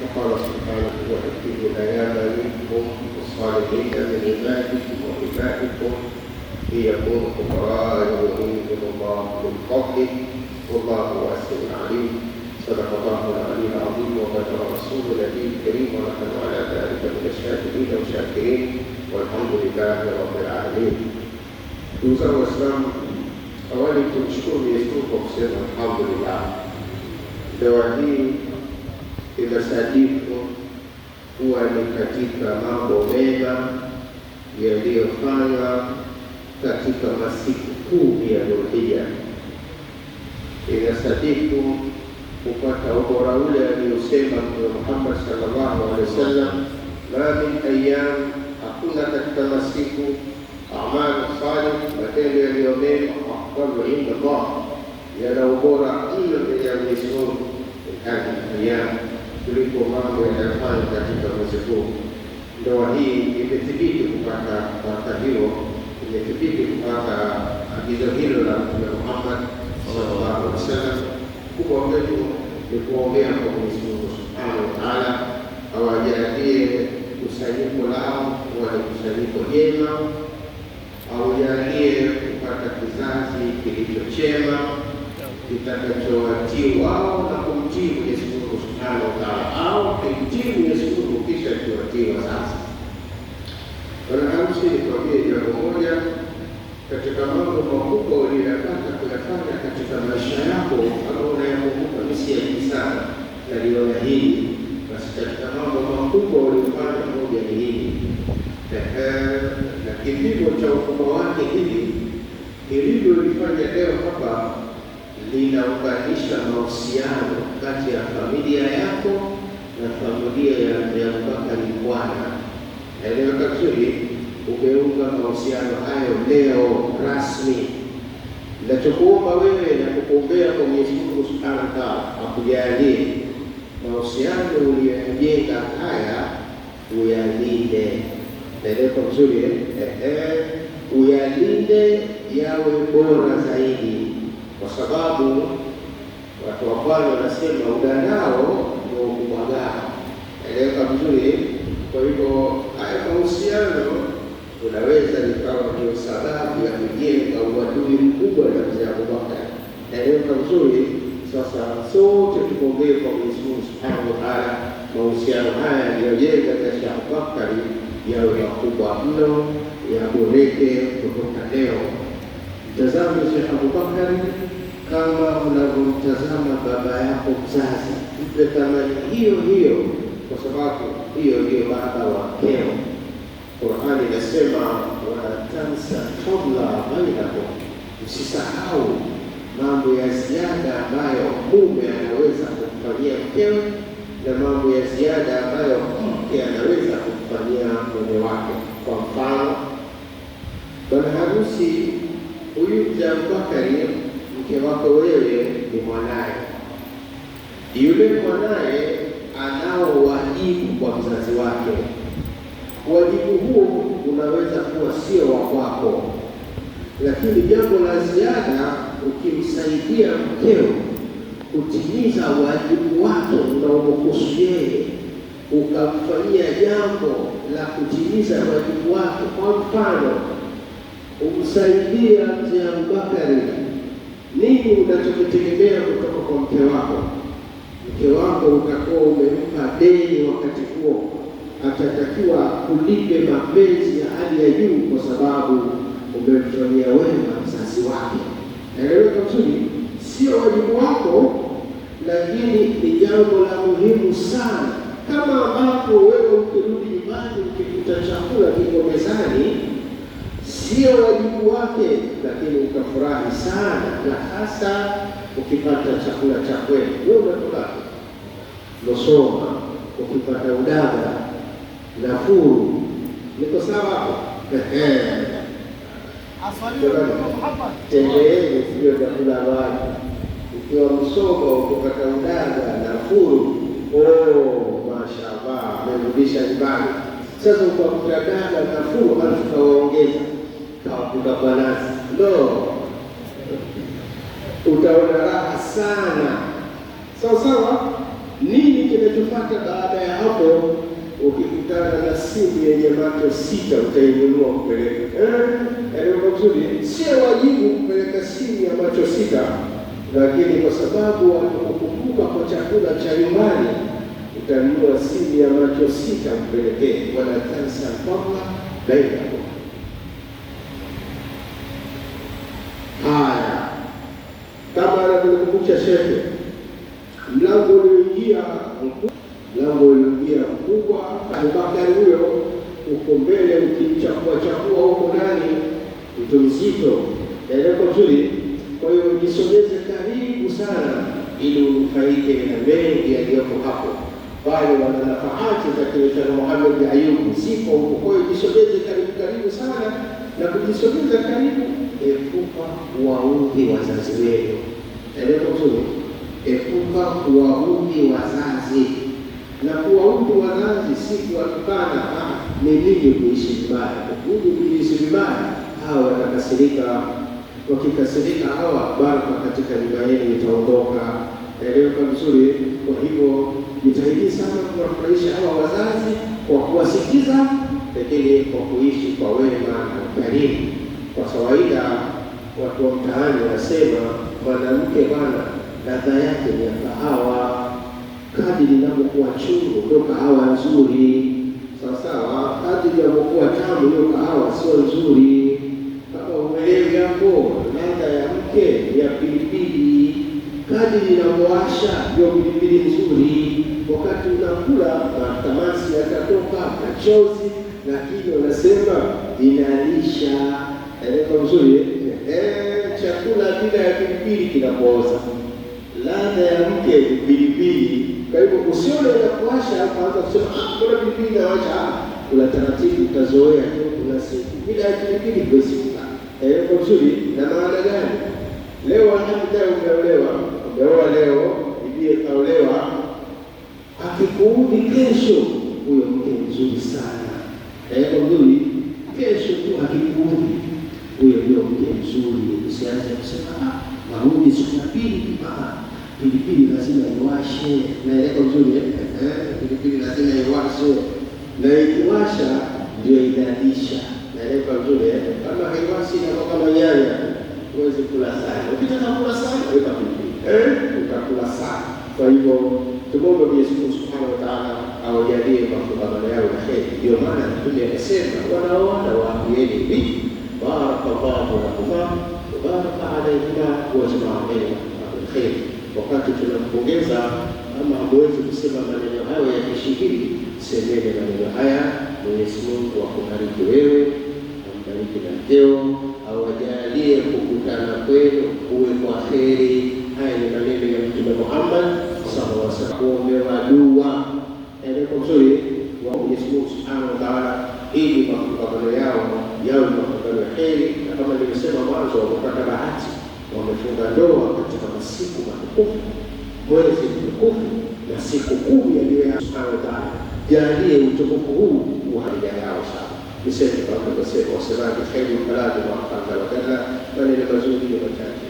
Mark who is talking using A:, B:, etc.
A: وقال سبحانه وتكتب الأيام منكم والصالحين من عبادكم وإمائكم ليكونوا فقراء يغنيهم الله من فضله والله واسع عليم. صدق الله العلي العظيم وبلغ رسول النبي الكريم ونحن على ذلك من الشاكرين والشاكرين والحمد لله رب العالمين. Ndugu zangu Waislamu, awali tumshukuru Mwenyezi Mungu kwa kusema alhamdulillah. Ndoa hii inasadifu kuwa ni katika mambo mema yaliyofanywa katika masiku kumi ya Dhulhijja. Inasadifu kupata ubora ule aliyosema Mtume Muhammad sallallahu alaihi wasallam, ma min ayyam, hakuna katika masiku a'mal salih, matendo yaliyo mema, afdalu inda Allah, yana ubora mno mbele ya Mwenyezi Mungu kuliko mambo yanayofanywa katika mwezi huu. Ndoa hii imethibiti kupata baraka hiyo, imethibiti kupata agizo hilo la Mtume Muhammad sallallahu alaihi wasallam. Kubwa wetu ni kuombea kwa Mwenyezi Mungu subhanahu wa ta'ala awajalie kusanyiko lao kuwa ni kusanyiko jema, awajalie kupata kizazi kilicho chema kitakachowatii wao na kumtii Mwenyezi Mungu subhanahu wa ta'ala, au kumtii Mwenyezi Mungu kisha kiwatii wazazi. Bwana harusi, nikwambie jambo moja katika mambo makubwa uliyopata kuyafanya katika maisha yako ambao unayakumbuka misiaji sana naliona hili, basi katika mambo makubwa uliyofanya moja ni hili, na kipimo cha ukubwa wake hili lilivyolifanya leo hapa linaunganisha mahusiano kati ya familia yako na familia ya Abubakar Bwana. Naeleweka vizuri? Umeunga mahusiano hayo leo rasmi. Ninachokuomba wewe na kukuombea kwa Mwenyezi Mungu subhanahu wa ta'ala akujalie mahusiano uliyojenga haya uyalinde. Naeleweka vizuri? Uyalinde yawe bora zaidi, kwa sababu watu wa Bwana wanasema udanao ndio kubwagaa. Naeleweka vizuri? Kwa hivyo haya mahusiano unaweza likawa ndio sababu ya kujenga uadui mkubwa na mzee Abubakar. Naeleweka vizuri? Sasa sote tukombee kwa Mwenyezi Mungu subhanahu wa ta'ala mahusiano haya yaliyojenga kati ya Abubakar yawe makubwa mno, yaboreke kutoka leo. Mtazame Sheikh Abubakar kama unavyomtazama baba yako mzazi, mpe thamani hiyo hiyo, kwa sababu hiyo ndio baba wa keo. Qur'ani inasema wala tansa fadla bainakum, usisahau mambo ya ziada ambayo mume anaweza kumfanyia mkewe na mambo ya ziada ambayo mke anaweza kumfanyia mume wake. Kwa mfano, bwana harusi huyu mzee Abubakar, mke wako wewe ni mwanaye. Yule mwanaye anao wajibu kwa mzazi wake. Wajibu huo unaweza kuwa sio wa kwako, lakini jambo la ziada ukimsaidia mkeo kutimiza wajibu wake unaomhusu yeye, ukamfanyia jambo la kutimiza wajibu wake. Kwa mfano, umsaidia mzee Abubakar, nini unachokitegemea kutoka kwa mke wako? Mke wako utakuwa umempa deni, wakati huo atatakiwa kulipe mapenzi ya hali ya juu kwa sababu umemfanyia wema mzazi wake. Naeleweka vizuri? Sio wajibu wako, lakini ni jambo la muhimu sana. Kama ambapo wewe ukirudi nyumbani ukikuta chakula kiko mezani, sio wajibu wake, lakini ukafurahi sana, na hasa ukipata chakula cha kweli. Wewe unatoka Losoma ukipata udaga nafuru, niko sawa? Tembeeni sio chakula watu. Ukiwa Msoma ukipata udaga nafuru, mashaallah, amerudisha nyumbani. Sasa ukakuta daga nafuru alafu kawaongeza kawakuta banasi, utaona raha sana. Sawa sawa? Nini kinachofuata baada ya hapo, ukikutana na simu yenye macho 6 utainunua kupeleka. Ndio vizuri, sio wajibu kupeleka simu ya macho 6, lakini kwa sababu wanakukumbuka kwa chakula cha nyumbani, utanunua simu ya macho 6 mpelekee. Wala tansa fadla bainakum. Haya, kama anavyokumbusha Sheikh, mlango ulioingia mkubwa, Abubakari huyo uko mbele, ukimchakua huko ndani mtu mzito, ndio vizuri. Kwa hiyo jisogeze karibu sana ili ufaike na mengi yaliyopo hapo. Wale wana nafaati za kile Muhammad Ayubu sipo huko. Kwa hiyo jisogeze karibu sana, na kujisogeza karibu, epuka kuwaudhi wazazi wenu. Ndio vizuri, epuka kuwaudhi wazazi. Na kuwaudhi wazazi si kuwatukana, ni nini kuishi vibaya. Kuishi vibaya, hawa watakasirika. Wakikasirika hawa, baraka katika nyumba yenu itaondoka. Eleweka vizuri. Kwa hivyo jitahidi sana kuwafurahisha hawa wazazi kwa kuwasikiza, lakini kwa kuishi kwa wema na ukarimu. Kwa kawaida watu wa mtaani wanasema mwanamke bwana ladha yake ni kahawa, kadri inapokuwa chungu ndio kahawa nzuri. Sawa, kadri inapokuwa tamu ndio kahawa sio nzuri. Kama umeelewa hapo, ladha ya mke ya pilipili, kadri inapowasha ndio pilipili nzuri. Wakati unakula matamasi yatatoka, machozi, lakini wanasema inalisha. Ndio nzuri. Chakula bila ya pilipili kinapooza. Ladha ya mke ni pilipili. Kwa hivyo usione ya kuwasha kwanza kusema kuna pilipili na washa. Kuna taratibu utazoea. Kuna siku bila ya pilipili kusikia. Kwa nzuri. Na maana gani? Leo hata umeoa leo, bibi kaolewa, akikuudi kesho, huyo mke mzuri sana. Kwa nzuri, kesho tu akikuudi, huyo ndio mke mzuri. Usianze kusema maudi siku ya pili, pilipili lazima iwashe. Naeleka vizuri, pilipili lazima iwashe, na ikiwasha ndio inalisha. Naeleka vizuri, kama haiwashi na kama nyanya huwezi kula sana. Ukitaka kula sana weka pilipili, utakula sana. Kwa hivyo tumombe Mwenyezi Mungu Subhanahu wa Ta'ala awajalie mafungamano yao na heri. Ndio maana Mtume akasema wanaoana waambieni hivi, barakallahu lakuma wa baraka alayhima wa jamaa bainahuma bil khair. Wakati tunampongeza, ama hamwezi kusema maneno hayo ya kishihiri, semeni maneno haya: Mwenyezi Mungu akubariki wewe, ambariki na mkeo, awajalie kukutana kwenu kuwe kwa heri. Haya ni maneno ya Mtume Muhammad sallallahu alaihi wasallam. Kuombewa dua kwa mzuri wa Mwenyezi Mungu Subhanahu wa Ta'ala, ili mafungamano yao yawe mafungamano ya heri. Na kama nilisema mwanzo, wamepata bahati, wamefunga ndoa katika masiku matukufu, mwezi mtukufu na siku 10 yaliyo Subhanahu wa Ta'ala. Jalie utukufu huu uharija yao sana. Niseme kama tunasema wasemaji khairu kalami wa afdal wa kadha, maneno mazuri na machache.